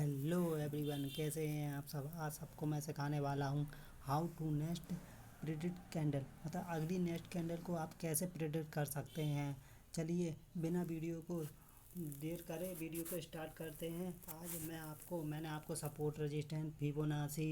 Hello everyone, कैसे हैं आप सब। आज सबको मैं सिखाने वाला हूँ how to next predict candle, मतलब अगली नेस्ट कैंडल को आप कैसे प्रिडिक्ट कर सकते हैं। चलिए बिना वीडियो को देर करे वीडियो को स्टार्ट करते हैं। आज मैंने आपको support, resistance, Fibonacci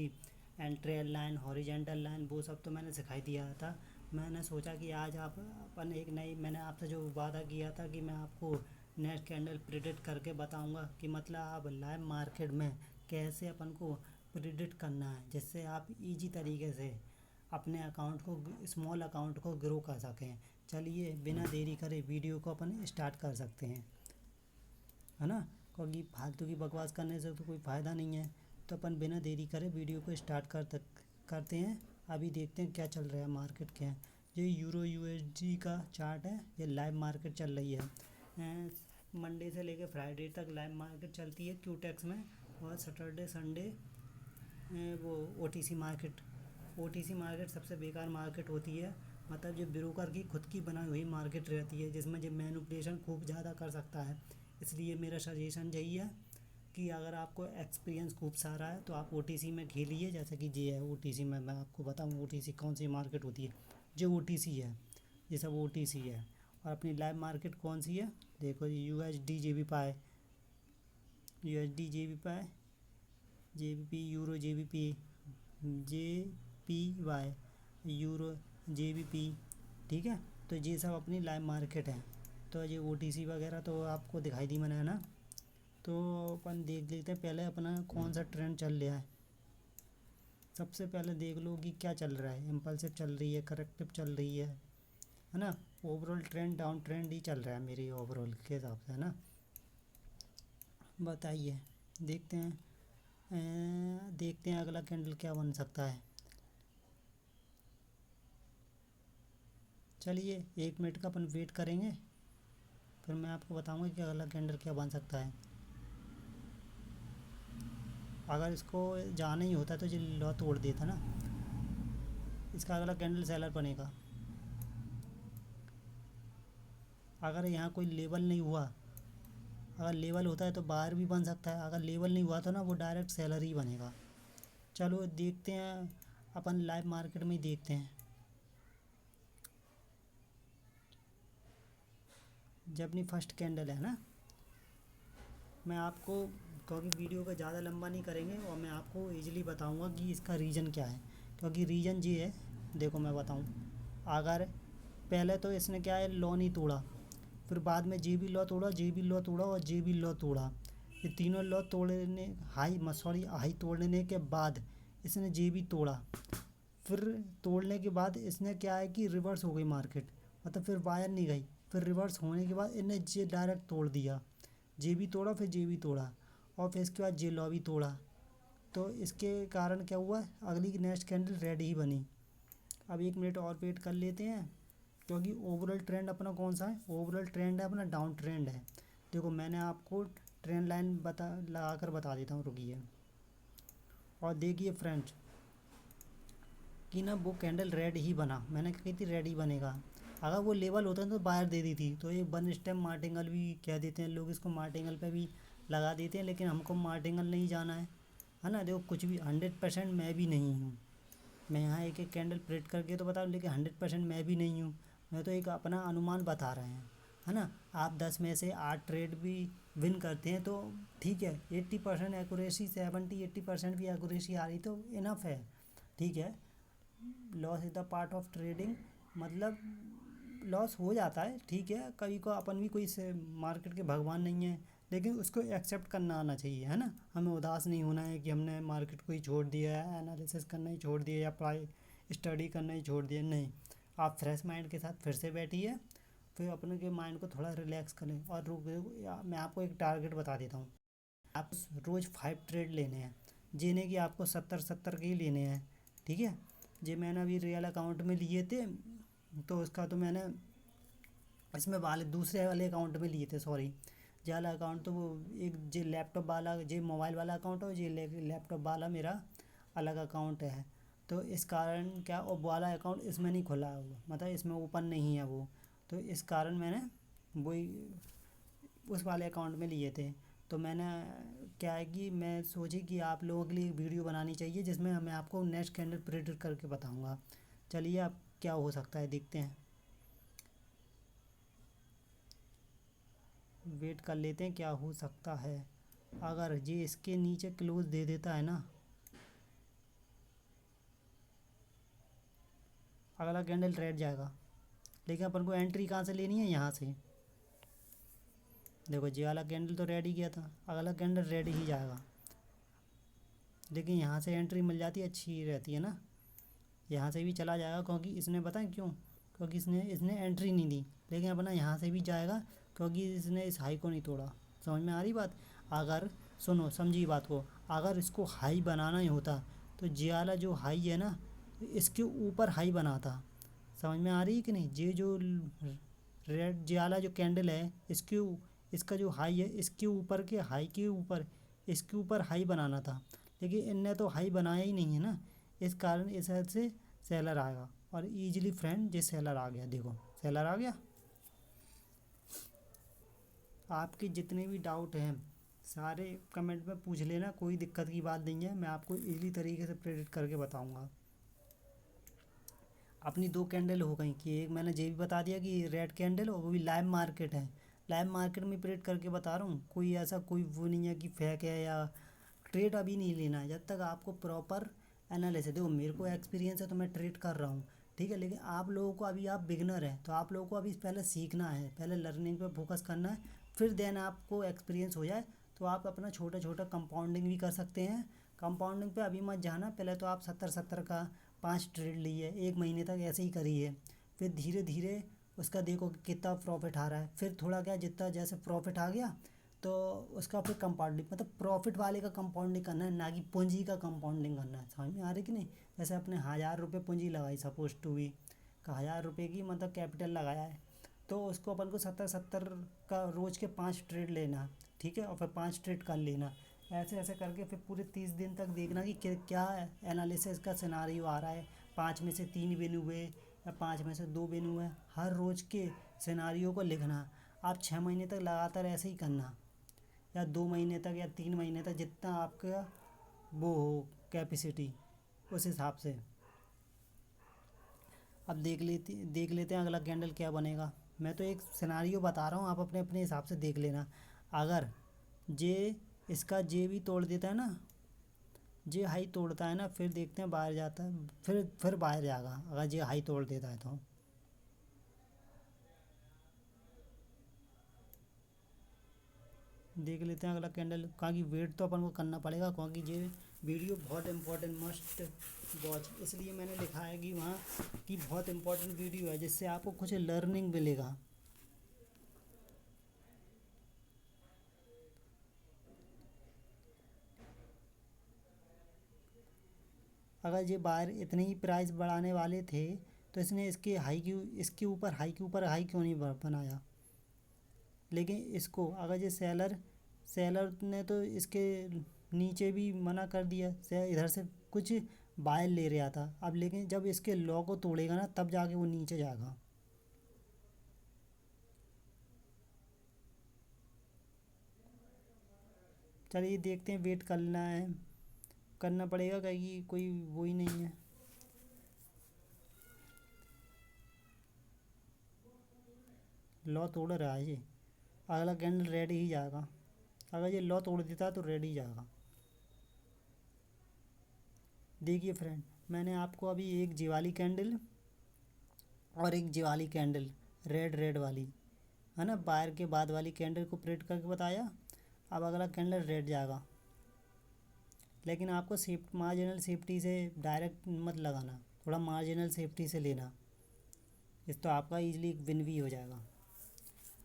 and trail line, horizontal line, वो सब तो मैंने सिखाई दिया था। मैंने सोचा कि आज आप अपन एक नई, मैंने आपसे जो वादा किया था कि मैं आपको नेक्स्ट कैंडल प्रिडिक्ट करके बताऊंगा कि मतलब आप लाइव मार्केट में कैसे अपन को प्रिडिक्ट करना है, जिससे आप इजी तरीके से अपने अकाउंट को, स्मॉल अकाउंट को ग्रो कर सकें। चलिए बिना देरी करे वीडियो को अपन स्टार्ट कर सकते हैं, है ना, क्योंकि फालतू की बकवास करने से तो कोई फ़ायदा नहीं है। तो अपन बिना देरी करे वीडियो को स्टार्ट करते हैं। अभी देखते हैं क्या चल रहा है मार्केट क्या है। ये यूरो यूएसडी का चार्ट है, ये लाइव मार्केट चल रही है। मंडे से लेकर फ्राइडे तक लाइव मार्केट चलती है क्यूटेक्स में, और सैटरडे संडे वो ओटीसी मार्केट सबसे बेकार मार्केट होती है। मतलब जो ब्रोकर की खुद की बनाई हुई मार्केट रहती है, जिसमें जो मैनिपुलेशन खूब ज़्यादा कर सकता है। इसलिए मेरा सजेशन यही है कि अगर आपको एक्सपीरियंस खूब सारा है तो आप ओटीसी में खेलिए। जैसे कि ये है ओटीसी में, मैं आपको बताऊँ ओटीसी कौन सी मार्केट होती है। जो ओटीसी है, ये सब ओटीसी है। और अपनी लाइव मार्केट कौन सी है, देखो USD JPY, USD JPY, GBP, euro GBP, JPY, euro GBP, ठीक है। तो ये सब अपनी लाइव मार्केट है। तो ये ओटीसी वगैरह तो आपको दिखाई दी मैंने, है ना। तो अपन देख लेते हैं पहले अपना कौन सा ट्रेंड चल रहा है। सबसे पहले देख लो कि क्या चल रहा है। इम्पल्सिव चल रही है, करेक्टिव चल रही है ना। ओवरऑल ट्रेंड डाउन ट्रेंड ही चल रहा है मेरी ओवरऑल के हिसाब से, है ना। बताइए, देखते हैं देखते हैं अगला कैंडल क्या बन सकता है। चलिए 1 मिनट का अपन वेट करेंगे, फिर मैं आपको बताऊंगा कि अगला कैंडल क्या बन सकता है। अगर इसको जाना ही होता तो ये लॉ तोड़ देता ना। इसका अगला कैंडल सेलर बनेगा। अगर यहाँ कोई लेवल नहीं हुआ, अगर लेवल होता है तो बाहर भी बन सकता है। अगर लेवल नहीं हुआ तो ना वो डायरेक्ट सेलर ही बनेगा। चलो देखते हैं, अपन लाइव मार्केट में ही देखते हैं। जब अपनी फर्स्ट कैंडल है ना, मैं आपको, क्योंकि वीडियो को ज़्यादा लंबा नहीं करेंगे और मैं आपको इजीली बताऊंगा कि इसका रीज़न क्या है। क्योंकि रीज़न ये है, देखो मैं बताऊं। अगर पहले तो इसने क्या है, लॉ नहीं तोड़ा, फिर बाद में जे बी लॉ तोड़ा, जे बी लॉ तोड़ा और जे बी लॉ तोड़ा। ये तीनों लॉ तोड़ने, हाई तोड़ने के बाद इसने जे बी तोड़ा। फिर तोड़ने के बाद इसने क्या है कि रिवर्स हो गई मार्केट, मतलब फिर वायर नहीं गई। फिर रिवर्स होने के बाद इन्हें जे डायरेक्ट तोड़ दिया, जे भी तोड़ा, फिर जे भी तोड़ा, और फिर इसके बाद जे लॉ भी तोड़ा। तो इसके कारण क्या हुआ, अगली की नेक्स्ट कैंडल रेड ही बनी। अब 1 मिनट और वेट कर लेते हैं, क्योंकि ओवरऑल ट्रेंड अपना कौन सा है, ओवरऑल ट्रेंड है अपना डाउन ट्रेंड है। देखो मैंने आपको ट्रेंड लाइन लगा कर बता देता हूँ, रुकिए। और देखिए फ्रेंड्स कि ना वो कैंडल रेड ही बना, मैंने कही थी रेड ही बनेगा। अगर वो लेवल होता तो बाहर दे दी थी। तो ये वन स्टेप मार्टिंगल भी कह देते हैं लोग, इसको मार्टिंगल पे भी लगा देते हैं, लेकिन हमको मार्टिंगल नहीं जाना है ना। देखो कुछ भी 100% मैं भी नहीं हूँ। मैं यहाँ एक एक कैंडल प्रिडिक्ट करके तो बताऊँ, लेकिन 100% मैं भी नहीं हूँ। मैं तो एक अपना अनुमान बता रहे हैं, है ना। आप 10 में से 8 ट्रेड भी विन करते हैं तो ठीक है। 80% एक्यूरेसी, 70-80% भी एक्यूरेसी आ रही तो इनफ है, ठीक है। Loss is the part of trading, मतलब लॉस हो जाता है, ठीक है। कभी को अपन भी कोई से मार्केट के भगवान नहीं है, लेकिन उसको एक्सेप्ट करना आना चाहिए, है ना। हमें उदास नहीं होना है कि हमने मार्केट को ही छोड़ दिया है, एनालिसिस करना ही छोड़ दिया, या पढ़ाई स्टडी करना ही छोड़ दिया। नहीं, आप फ्रेश माइंड के साथ फिर से बैठिए, फिर अपने के माइंड को थोड़ा रिलैक्स करें। और मैं आपको एक टारगेट बता देता हूँ। आप रोज़ 5 ट्रेड लेने हैं, जिन्हें कि आपको 70-70 के ही लेने हैं, ठीक है। जे मैंने अभी रियल अकाउंट में लिए थे, तो उसका तो मैंने इसमें वाले दूसरे वाले अकाउंट में लिए थे, सॉरी। जे वाला अकाउंट तो वो एक जे लैपटॉप वाला, जे मोबाइल वाला अकाउंट है, जे लैपटॉप वाला मेरा अलग अकाउंट है। तो इस कारण क्या, वो वाला अकाउंट इसमें नहीं खुला हुआ, मतलब इसमें ओपन नहीं है वो। तो इस कारण मैंने वही उस वाले अकाउंट में लिए थे। तो मैंने क्या है कि मैं सोची कि आप लोगों के लिए एक वीडियो बनानी चाहिए जिसमें मैं आपको नेक्स्ट कैंडल प्रेडिक्ट करके बताऊंगा। चलिए अब क्या हो सकता है देखते हैं, वेट कर लेते हैं क्या हो सकता है। अगर ये इसके नीचे क्लोज दे देता है ना, अगला कैंडल रेड जाएगा, लेकिन अपन को एंट्री कहाँ से लेनी है, यहाँ से। देखो ये वाला कैंडल तो रेड ही गया था, अगला कैंडल रेड ही जाएगा, लेकिन यहाँ से एंट्री मिल जाती है अच्छी रहती है ना। यहाँ से भी चला जाएगा क्योंकि इसने बताएं क्यों, क्योंकि इसने इसने एंट्री नहीं दी, लेकिन अपना यहाँ से भी जाएगा क्योंकि इसने इस हाई को नहीं तोड़ा। समझ में आ रही बात। अगर सुनो समझी बात को, अगर इसको हाई बनाना ही होता तो ये वाला जो हाई है ना इसके ऊपर हाई बनाता। समझ में आ रही है कि नहीं। ये जो रेड जे वाला जो कैंडल है इसका जो हाई है इसके ऊपर के हाई के ऊपर इसके ऊपर हाई बनाना था, लेकिन इनने तो हाई बनाया ही नहीं है ना। इस कारण इस साइड से सेलर आएगा और इजीली फ्रेंड ये सेलर आ गया। देखो सेलर आ गया। आपके जितने भी डाउट हैं सारे कमेंट में पूछ लेना, कोई दिक्कत की बात नहीं है, मैं आपको इजीली तरीके से प्रेडिक्ट करके बताऊंगा। अपनी दो कैंडल हो गई कि एक मैंने ये भी बता दिया कि रेड कैंडल और वो भी लाइव मार्केट है। लाइव मार्केट में प्रेडिक्ट करके बता रहा हूँ, कोई ऐसा कोई वो नहीं है कि फेक है या ट्रेड अभी नहीं लेना है जब तक आपको प्रॉपर एनालिसिस। देखो मेरे को एक्सपीरियंस है तो मैं ट्रेड कर रहा हूँ, ठीक है, लेकिन आप लोगों को अभी आप बिगनर हैं तो आप लोगों को अभी पहले सीखना है, पहले लर्निंग पे फोकस करना है, फिर देन आपको एक्सपीरियंस हो जाए तो आप अपना छोटा छोटा कंपाउंडिंग भी कर सकते हैं। कंपाउंडिंग पे अभी मत जाना, पहले तो आप 70-70 का 5 ट्रेड लिए, एक महीने तक ऐसे ही करिए, फिर धीरे धीरे उसका देखो कि कितना प्रॉफिट आ रहा है, फिर थोड़ा क्या जितना जैसे प्रॉफिट आ गया तो उसका फिर कंपाउंडिंग, मतलब प्रॉफिट वाले का कंपाउंडिंग करना है ना कि पूंजी का कंपाउंडिंग करना है। समझ में आ रही कि नहीं। जैसे अपने 1000 रुपये पूंजी लगाई सपोज टू बी का 1000 रुपये की मतलब कैपिटल लगाया है, तो उसको अपन को 70-70 का रोज़ के 5 ट्रेड लेना, ठीक है, और फिर 5 ट्रेड कर लेना। ऐसे ऐसे करके फिर पूरे 30 दिन तक देखना कि क्या एनालिसिस का सिनारियो आ रहा है। 5 में से 3 विन हुए या 5 में से 2 विन हुए, हर रोज़ के सिनारियो को लिखना। आप 6 महीने तक लगातार ऐसे ही करना, या 2 महीने तक या 3 महीने तक, जितना आपका वो हो कैपेसिटी उस हिसाब से। अब देख लेते हैं अगला कैंडल क्या बनेगा। मैं तो एक सिनारियो बता रहा हूँ, आप अपने अपने हिसाब से देख लेना। अगर जे इसका जे भी तोड़ देता है ना, जे हाई तोड़ता है ना, फिर देखते हैं बाहर जाता है, फिर बाहर जाएगा अगर जे हाई तोड़ देता है तो। देख लेते हैं अगला कैंडल, क्योंकि वेट तो अपन को करना पड़ेगा क्योंकि ये वीडियो बहुत इंपॉर्टेंट मस्ट वॉच, इसलिए मैंने लिखा है कि वहाँ की बहुत इंपॉर्टेंट वीडियो है जिससे आपको कुछ लर्निंग मिलेगा। अगर ये बाहर इतने ही प्राइस बढ़ाने वाले थे तो इसने इसके ऊपर हाई क्यों नहीं बनाया। लेकिन इसको अगर ये सेलर ने तो इसके नीचे भी मना कर दिया, इधर से कुछ बाय ले रहा था अब, लेकिन जब इसके लॉ को तोड़ेगा ना तब जाके वो नीचे जाएगा। चलिए देखते हैं, वेट करना पड़ेगा क्योंकि कोई वो ही नहीं है। लॉ तोड़ रहा है ये, अगला कैंडल रेड ही जाएगा। अगर ये लॉ तोड़ देता है तो रेड ही जाएगा। देखिए फ्रेंड, मैंने आपको अभी एक जीवाली कैंडल और एक जीवाली कैंडल रेड रेड वाली है ना, बायर के बाद वाली कैंडल को प्रेड करके बताया। अब अगला कैंडल रेड जाएगा, लेकिन आपको मार्जिनल सेफ्टी से डायरेक्ट मत लगाना, थोड़ा मार्जिनल सेफ्टी से लेना, इस तो आपका इजीली विन भी हो जाएगा।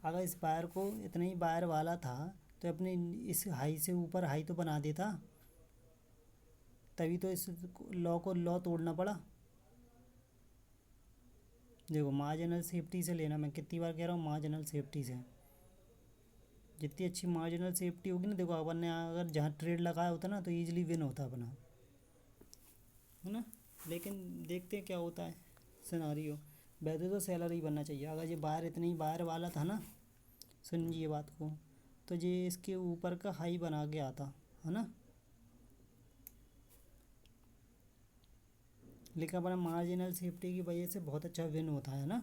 अगर इस बायर को इतना ही बायर वाला था तो अपने इस हाई से ऊपर हाई तो बना देता, तभी तो इस लॉ तोड़ना पड़ा। देखो मार्जिनल सेफ्टी से लेना, मैं कितनी बार कह रहा हूँ मार्जिनल सेफ्टी से। जितनी अच्छी मार्जिनल सेफ्टी होगी ना, देखो अपन ने अगर जहाँ ट्रेड लगाया होता ना तो ईजिली विन होता अपना, है ना। लेकिन देखते हैं क्या होता है सिनारियो। वैसे तो सेलर ही बनना चाहिए। अगर ये बाहर इतनी ही बाहर वाला था ना, सुनिए बात को, तो ये इसके ऊपर का हाई बना के आता है ना, लेकिन अपना मार्जिनल सेफ्टी की वजह से बहुत अच्छा विन होता है ना।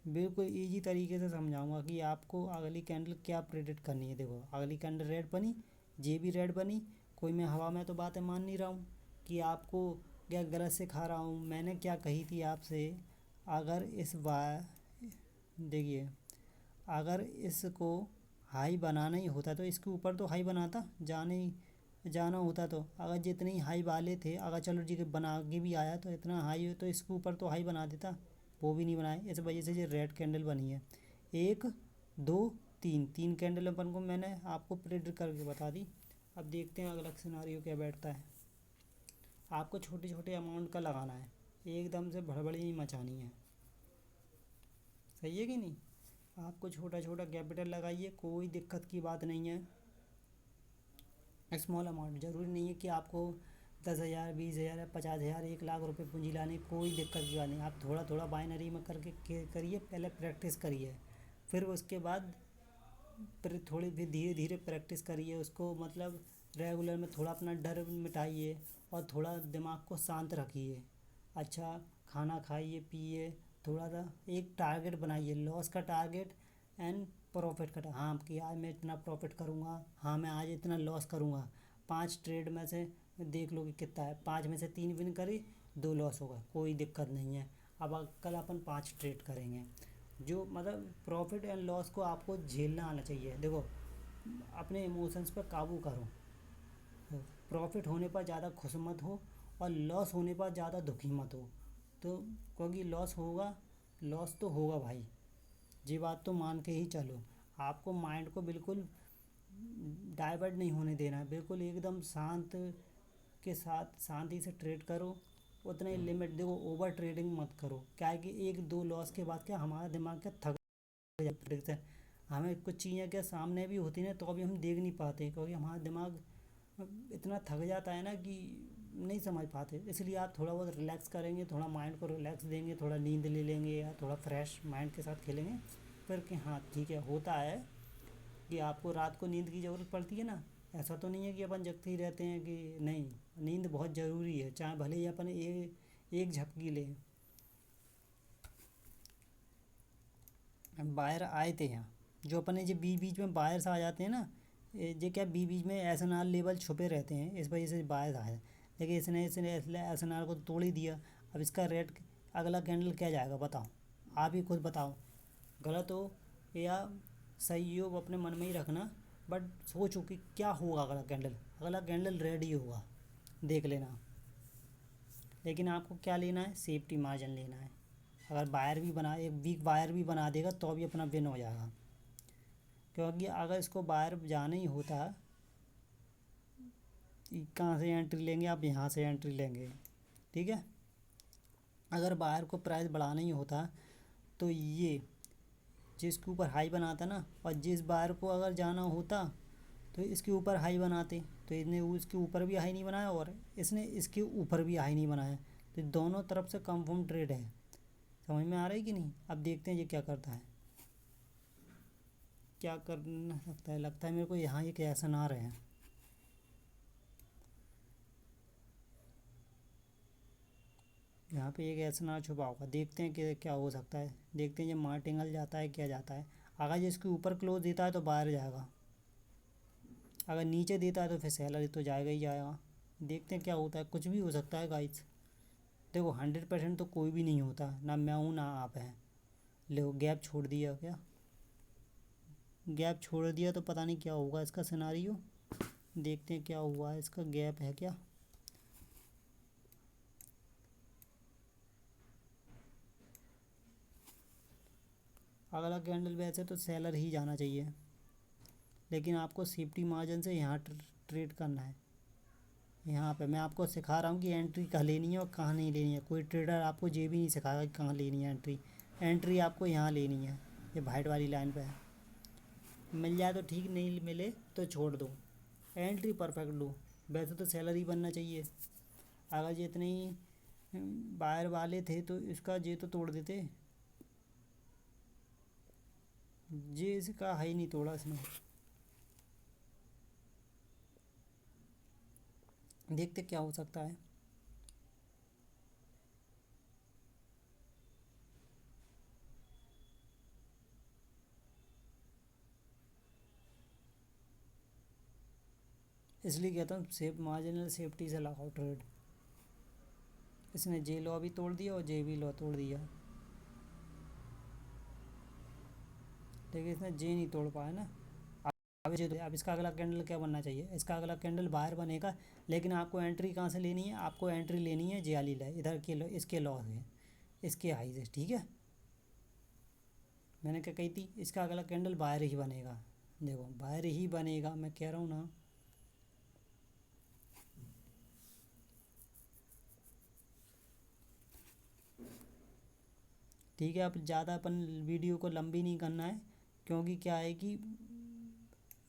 बिल्कुल इजी तरीके से समझाऊंगा कि आपको अगली कैंडल क्या प्रेडिक्ट करनी है। देखो अगली कैंडल रेड बनी, ये भी रेड बनी, कोई मैं हवा में तो बातें मान नहीं रहा हूँ कि आपको क्या गलत से खा रहा हूँ। मैंने क्या कही थी आपसे, अगर इस बार देखिए, अगर इसको हाई बनाना ही होता तो इसके ऊपर तो हाई बनाता, जाना होता। तो अगर जितनी हाई वाले थे, अगर चलो जी बना के भी आया तो इतना हाई हो तो इसके ऊपर तो हाई बना देता, वो भी नहीं बनाए। इस वजह से ये रेड कैंडल बनी है। एक, दो, तीन, तीन कैंडल अपन को मैंने आपको प्रेडिक्ट करके बता दी। अब देखते हैं अगला सिनारियो क्या बैठता है। आपको छोटे छोटे अमाउंट का लगाना है, एकदम से भड़बड़ी नहीं मचानी है, सही है कि नहीं। आपको छोटा छोटा कैपिटल लगाइए, कोई दिक्कत की बात नहीं है। स्मॉल अमाउंट ज़रूरी नहीं है कि आपको 10,000, 20,000, 50,000, 1 लाख रुपए पूंजी लानी, कोई दिक्कत की बात नहीं। आप थोड़ा थोड़ा बाइनरी में करके करिए, पहले प्रैक्टिस करिए, फिर उसके बाद फिर थोड़ी फिर धीरे धीरे प्रैक्टिस करिए उसको। मतलब रेगुलर में थोड़ा अपना डर मिटाइए और थोड़ा दिमाग को शांत रखिए। अच्छा खाना खाइए पिए, थोड़ा सा एक टारगेट बनाइए, लॉस का टारगेट एंड प्रॉफिट का हाँ कि आज मैं इतना प्रॉफिट करूँगा, हाँ मैं आज इतना लॉस करूँगा। 5 ट्रेड में से देख लो कि कितना है, 5 में से 3 विन करी, 2 लॉस होगा, कोई दिक्कत नहीं है। अब कल अपन 5 ट्रेड करेंगे। जो मतलब प्रॉफिट एंड लॉस को आपको झेलना आना चाहिए। देखो अपने इमोशंस पर काबू करो, प्रॉफिट होने पर ज़्यादा खुश मत हो और लॉस होने पर ज़्यादा दुखी मत हो। तो क्योंकि लॉस होगा, लॉस तो होगा भाई, ये बात तो मान के ही चलो। आपको माइंड को बिल्कुल डाइवर्ट नहीं होने देना है, बिल्कुल एकदम शांत के साथ शांति से ट्रेड करो। उतना ही लिमिट देखो, ओवर ट्रेडिंग मत करो। क्या है कि 1-2 लॉस के बाद क्या हमारा दिमाग क्या थक जाता है। हमें कुछ चीज़ें क्या सामने भी होती हैं तो अभी हम देख नहीं पाते, क्योंकि हमारा दिमाग इतना थक जाता है ना कि नहीं समझ पाते। इसलिए आप थोड़ा बहुत रिलैक्स करेंगे, थोड़ा माइंड को रिलैक्स देंगे, थोड़ा नींद ले लेंगे या थोड़ा फ्रेश माइंड के साथ खेलेंगे, फिर कि हाँ ठीक है। होता है कि आपको रात को नींद की ज़रूरत पड़ती है ना, ऐसा तो नहीं है कि अपन जगते ही रहते हैं कि नहीं। नींद बहुत ज़रूरी है, चाहे भले ही अपन एक झपकी लें। बाहर आए थे यहाँ, जो अपने जो बीच बीच में बाहर से आ जाते हैं ना, ये क्या बीच बीच में एसएनआर लेवल छुपे रहते हैं, इस वजह से बाहर आए। लेकिन इसने एसएनआर को तो तोड़ ही दिया। अब इसका रेट अगला कैंडल क्या जाएगा बताओ, आप ही खुद बताओ। गलत हो या सही हो वो अपने मन में ही रखना, बट सोचो कि क्या होगा अगला कैंडल। अगला कैंडल रेड ही होगा, देख लेना। लेकिन आपको क्या लेना है, सेफ्टी मार्जिन लेना है। अगर बायर भी बना, एक वीक बायर भी बना देगा तो भी अपना विन हो जाएगा। क्योंकि अगर इसको बाहर जाना ही होता, कहाँ से एंट्री लेंगे आप, यहाँ से एंट्री लेंगे, ठीक है। अगर बाहर को प्राइस बढ़ाना ही होता तो ये जिसके ऊपर हाई बनाता ना, और जिस बार को अगर जाना होता तो इसके ऊपर हाई बनाते। तो इसने उसके ऊपर भी हाई नहीं बनाया और इसने इसके ऊपर भी हाई नहीं बनाया, तो दोनों तरफ से कंफर्म ट्रेड है। समझ में आ रहा है कि नहीं। अब देखते हैं ये क्या करता है, क्या करना सकता है। लगता है मेरे को यहाँ एक ऐसा आ रहे हैं, यहाँ पे एक ऐसा ना छुपा होगा। देखते हैं कि क्या हो सकता है, देखते हैं ये मार्टिंगल जाता है क्या जाता है। अगर ये इसके ऊपर क्लोज देता है तो बाहर जाएगा, अगर नीचे देता है तो फिर सैलरी तो जाएगा ही जाएगा। देखते हैं क्या होता है, कुछ भी हो सकता है गाइस। देखो 100% तो कोई भी नहीं होता, ना मैं हूँ ना आप हैं। लो गैप छोड़ दिया, क्या गैप छोड़ दिया तो पता नहीं क्या होगा इसका सिनारियो। देखते हैं क्या हुआ है, इसका गैप है क्या। अगला कैंडल वैसे तो सेलर ही जाना चाहिए, लेकिन आपको सेफ्टी मार्जिन से यहाँ ट्रेड करना है। यहाँ पे मैं आपको सिखा रहा हूँ कि एंट्री कहाँ लेनी है और कहाँ नहीं लेनी है। कोई ट्रेडर आपको ये भी नहीं सिखाएगा कि कहाँ लेनी है एंट्री। एंट्री आपको यहाँ लेनी है, ये वाइट वाली लाइन पे है। मिल जाए तो ठीक, नहीं मिले तो छोड़ दो, एंट्री परफेक्ट लो। वैसे तो सैलरी बनना चाहिए। अगर ये इतने ही बायर वाले थे तो इसका ये तो तोड़ देते, जे इसका हाई नहीं तोड़ा इसने। देखते क्या हो सकता है। इसलिए कहता हूँ सेफ मार्जिनल सेफ्टी से लगाओ ट्रेड। इसने जे लॉ भी तोड़ दिया और जे बी लॉ तोड़ दिया, लेकिन इसने जे नहीं तोड़ पाया ना। अब इसका अगला कैंडल क्या बनना चाहिए, इसका अगला कैंडल बाहर बनेगा, लेकिन आपको एंट्री कहाँ से लेनी है, आपको एंट्री लेनी है जे वाली लाइन इधर के इसके लॉ है, इसके हाई से, ठीक है। मैंने क्या कही थी, इसका अगला कैंडल बाहर ही बनेगा, देखो बाहर ही बनेगा, मैं कह रहा हूँ ना। ठीक है, अब ज़्यादा अपन वीडियो को लंबी नहीं करना है, क्योंकि क्या है कि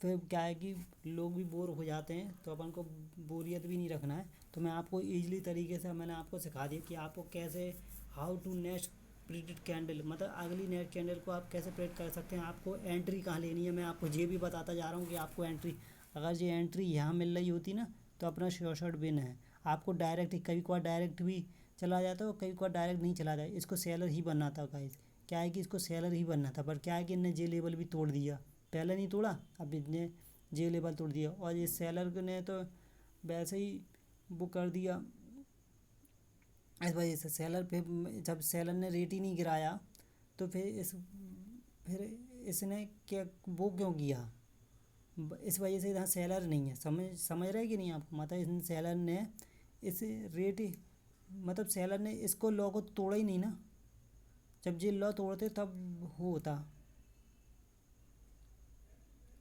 फिर क्या है कि लोग भी बोर हो जाते हैं, तो अपन को बोरियत भी नहीं रखना है। तो मैं आपको ईजिली तरीके से मैंने आपको सिखा दिया कि आपको कैसे how to next predict candle, मतलब अगली नेक्स्ट कैंडल को आप कैसे प्रेडिक्ट कर सकते हैं। आपको एंट्री कहाँ लेनी है, मैं आपको ये भी बताता जा रहा हूँ कि आपको एंट्री, अगर ये एंट्री यहाँ मिल रही होती ना तो अपना श्योर शॉट विन है। आपको डायरेक्ट, कभी कभार डायरेक्ट भी चला जाता है और कभी कभार डायरेक्ट नहीं चला जाए, इसको सेलर ही बनना था गाइस। क्या है कि इसको सेलर ही बनना था, पर क्या है कि इनने जे लेवल भी तोड़ दिया, पहले नहीं तोड़ा, अब इसने जे लेवल तोड़ दिया, और ये सेलर ने तो वैसे ही वो कर दिया। इस वजह से सेलर पे, जब सेलर ने रेट ही नहीं गिराया तो फिर इसने क्या वो क्यों किया, इस वजह से यहाँ सेलर नहीं है। समझ समझ रहे कि नहीं आपको, मतलब इस सेलर ने इस रेट, मतलब सेलर ने इसको लॉ को तोड़ा ही नहीं ना, जब ये लॉ तोड़ते तब होता।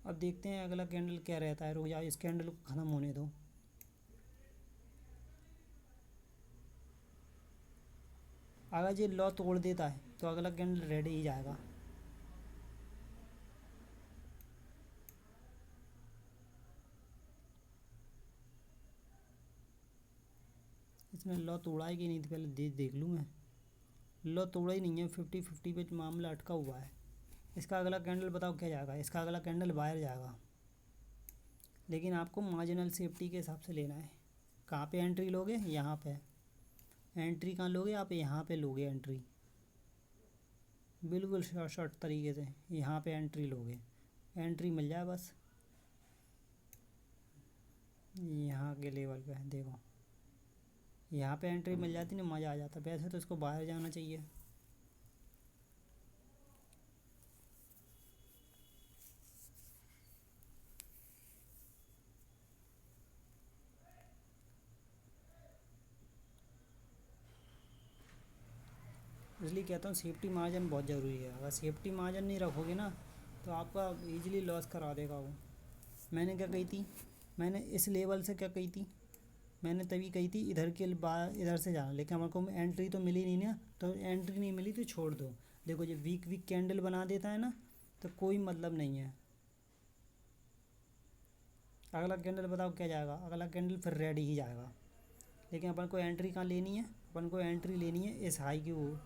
अब देखते हैं अगला कैंडल क्या रहता है, रुक जाओ इस कैंडल को ख़त्म होने दो। अगर ये लॉ तोड़ देता है तो अगला कैंडल रेड ही जाएगा। इसने लॉ तोड़ा है कि नहीं, पहले देख लूँ मैं। लॉ तोड़ा ही नहीं है, 50-50 पे मामला अटका हुआ है। इसका अगला कैंडल बताओ क्या जाएगा, इसका अगला कैंडल बाहर जाएगा, लेकिन आपको मार्जिनल सेफ्टी के हिसाब से लेना है। कहाँ पे एंट्री लोगे, यहाँ पे एंट्री कहाँ लोगे आप, यहाँ पे लोगे एंट्री, बिल्कुल शॉर्ट तरीके से यहाँ पे एंट्री लोगे, एंट्री मिल जाए बस। यहाँ के लेवल पे देखो, यहाँ पे एंट्री मिल जाती ना, मज़ा आ जाता। वैसे तो इसको बाहर जाना चाहिए। इसलिए कहता हूँ सेफ्टी मार्जिन बहुत ज़रूरी है। अगर सेफ्टी मार्जिन नहीं रखोगे ना तो आपका इजीली लॉस करा देगा वो। मैंने क्या कही थी, मैंने इस लेवल से क्या कही थी, मैंने तभी कही थी इधर के बाहर इधर से जाना, लेकिन हमारे को एंट्री तो मिली नहीं ना, तो एंट्री नहीं मिली तो छोड़ दो। देखो जब वीक वीक कैंडल बना देता है ना तो कोई मतलब नहीं है। अगला कैंडल बताओ क्या जाएगा, अगला कैंडल फिर रेड ही जाएगा, लेकिन अपन को एंट्री कहाँ लेनी है, अपन को एंट्री लेनी है इस हाई की, वो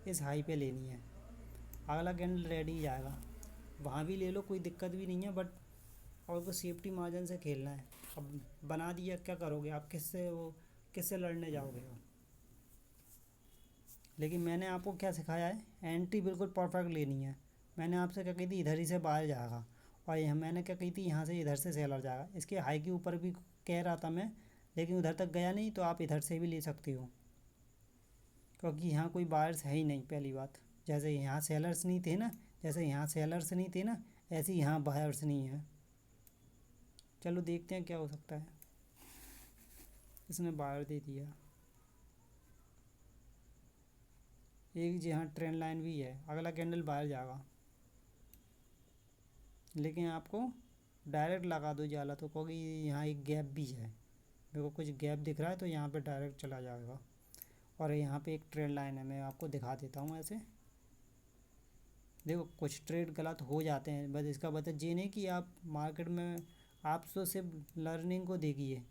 इस हाई पे लेनी है। अगला कैंडल रेड ही जाएगा, वहाँ भी ले लो कोई दिक्कत भी नहीं है, बट और को सेफ्टी मार्जिन से खेलना है। अब बना दिया, क्या करोगे आप, किससे लड़ने जाओगे आप। लेकिन मैंने आपको क्या सिखाया है, एंट्री बिल्कुल परफेक्ट लेनी है। मैंने आपसे क्या कही थी, इधर ही से बाहर जाएगा, और यह मैंने क्या कही थी, यहाँ से इधर से सेलर जाएगा। इसके हाई के ऊपर भी कह रहा था मैं, लेकिन उधर तक गया नहीं, तो आप इधर से भी ले सकते हो, क्योंकि यहाँ कोई बायर्स है ही नहीं पहली बात। जैसे यहाँ सेलर्स नहीं थे ना, जैसे यहाँ सेलर्स नहीं थे ना, ऐसे ही यहाँ बायर्स नहीं है। चलो देखते हैं क्या हो सकता है। इसने बायर दे दिया, एक जी हाँ ट्रेंड लाइन भी है, अगला कैंडल बाहर जाएगा, लेकिन आपको डायरेक्ट लगा दो जाला तो, क्योंकि यहाँ एक गैप भी है, मेरे को कुछ गैप दिख रहा है, तो यहाँ पे डायरेक्ट चला जाएगा। और यहाँ पे एक ट्रेंड लाइन है, मैं आपको दिखा देता हूँ ऐसे। देखो कुछ ट्रेड गलत हो जाते हैं, बस इसका मतलब ये नहीं कि आप मार्केट में, आप तो सिर्फ लर्निंग को देखिए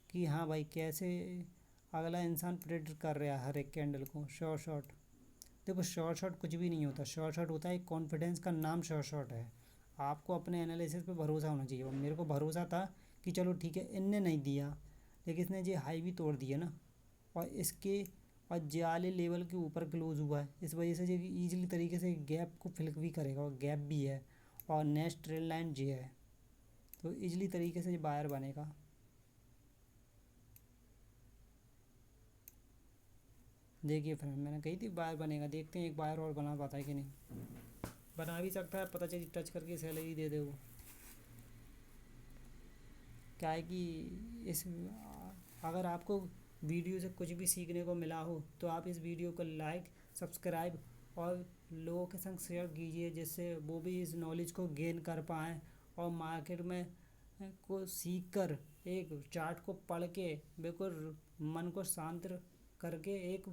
कि हाँ भाई कैसे अगला इंसान प्रेडिक्ट कर रहा है हर एक कैंडल को शॉर्ट शॉर्ट। देखो शॉर्ट कुछ भी नहीं होता, शॉर्ट होता है एक कॉन्फिडेंस का नाम, शॉर्ट है। आपको अपने एनालिसिस पे भरोसा होना चाहिए, और मेरे को भरोसा था कि चलो ठीक है, इनने नहीं दिया, लेकिन इसने ये हाई भी तोड़ दिया ना, और इसके और जाले लेवल के ऊपर क्लोज हुआ है, इस वजह से ये ईजिली तरीके से गैप को फिल भी करेगा, और गैप भी है, और नेक्स्ट ट्रेल लाइन ये है, तो ईजिली तरीके से ये बायर बनेगा। देखिए फ्रेंड, मैंने कही थी बायर बनेगा, देखते हैं एक बायर और बना पाता है कि नहीं। बना भी सकता है, पता चली टच करके सैलरी दे दे वो। क्या है कि इस अगर आपको वीडियो से कुछ भी सीखने को मिला हो तो आप इस वीडियो को लाइक, सब्सक्राइब और लोगों के संग शेयर कीजिए, जिससे वो भी इस नॉलेज को गेन कर पाएँ, और मार्केट में को सीख कर एक चार्ट को पढ़ के बिल्कुल मन को शांत करके एक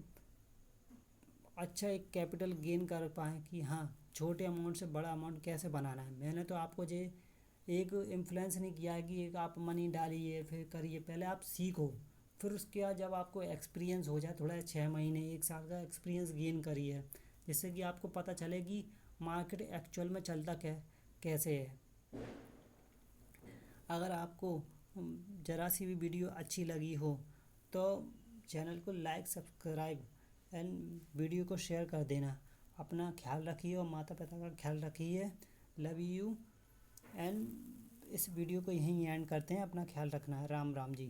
अच्छा एक कैपिटल गेन कर पाएँ कि हाँ, छोटे अमाउंट से बड़ा अमाउंट कैसे बनाना है। मैंने तो आपको ये एक इन्फ्लुएंस नहीं किया है कि एक आप मनी डालिए फिर करिए, पहले आप सीखो, फिर उसके बाद जब आपको एक्सपीरियंस हो जाए थोड़ा, 6 महीने 1 साल का एक्सपीरियंस गेन करिए, जिससे कि आपको पता चले कि मार्केट एक्चुअल में चलता कैसे है। अगर आपको ज़रा सी भी वीडियो अच्छी लगी हो तो चैनल को लाइक, सब्सक्राइब एंड वीडियो को शेयर कर देना। अपना ख्याल रखिए और माता पिता का ख्याल रखिए। Love you. एंड इस वीडियो को यहीं एंड करते हैं। अपना ख्याल रखना है। राम राम जी।